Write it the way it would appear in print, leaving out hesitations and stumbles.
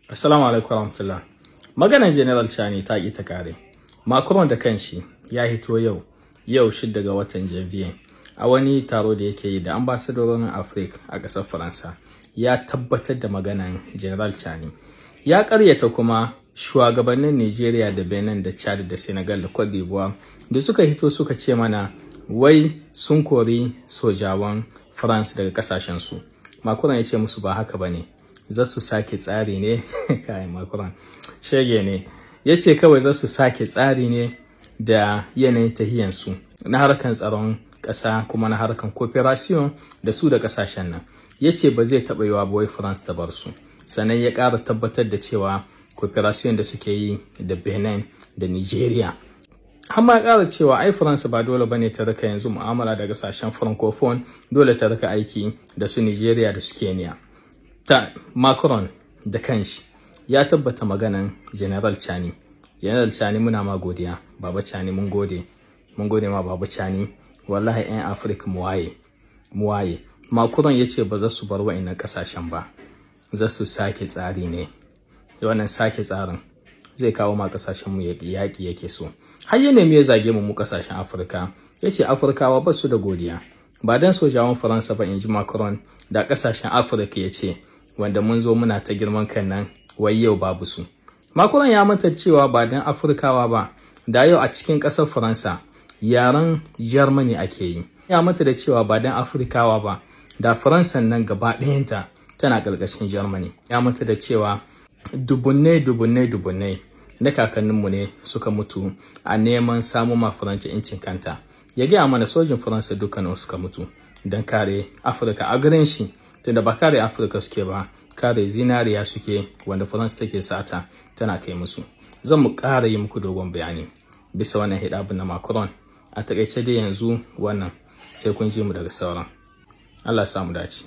Assalamu alaikum warahmatullah. Maganar General Chani ta ƙi ta kare. Macron da kanshi ya hito yau 6 ga watan Janvier a wani taro da yake yi da ambasadorin Africa a ƙasar Faransa. Ya tabbatar da maganar General Chani. Ya ƙaryata kuma shugabannin Nigeria da Benin da Chad da Senegal da Cote d'Ivoire da suka hito suka ce mana wai sun kori sojawan France daga ƙasashensu. Macron ya ce musu ba haka bane. Za su sake tsari ne kai Macron shege ne yace kawai za su sake tsari ne da yanayin tahiyansu na harkan tsaron ƙasa kuma na harkan cooperation da su da ƙasashen nan. Yace ba zai taɓa yiwa ba wai France ta bar su. Sannan ya ƙara tabbatar da cewa cooperation da suke yi da Benin da Nigeria. Amma ƙara cewa ai France ba dole bane ta rika yanzu mu'amala da ƙasashen francophone, dole ta rika aiki da su Nigeria da su Kenya. Macron da kanshi ya tabbata maganan General Chani. General Chani muna ma godiya. Baba Chani mun gode ma Baba Chani. Wallahi 'yan Africa mu waye. Macron yace ba za su bar wa'annan kasashen ba. Za su sake tsari ne. Wannan sake tsarin zai kawo ma kasashen mu yaki yake so. Har ya nemi ya zage mu kasashen Africa. Yace Afrikawa ba su da godiya. Ba dan sojawan Faransa ba inji Macron da kasashen Africa yace wanda mun zo muna ta girman kan nan wai yau babu su. Macron ya manta cewa ba dan Afrikawa ba da yau a cikin ƙasar Faransa yaren Germany ake yi. Ya manta da cewa ba dan Afrikawa ba da Faransa nan gaba ɗayanta tana ƙarƙashin Germany. Ya manta da cewa dubunnai na kakanninmu ne suka mutu a neman samu ma Faransa incin kanta. Ya gaya mana sojin Faransa dukkanin suka mutu don kare Afirka a garin shi. Tunda ba kare Afirka suke ba, kare zinariya suke wanda France take sata tana kai musu. Zan mu ƙara yi muku dogon bayani bisa wannan hidabun na Macron. A takaice dai yanzu wannan sai kun ji mu daga sauran. Allah ya samu dace.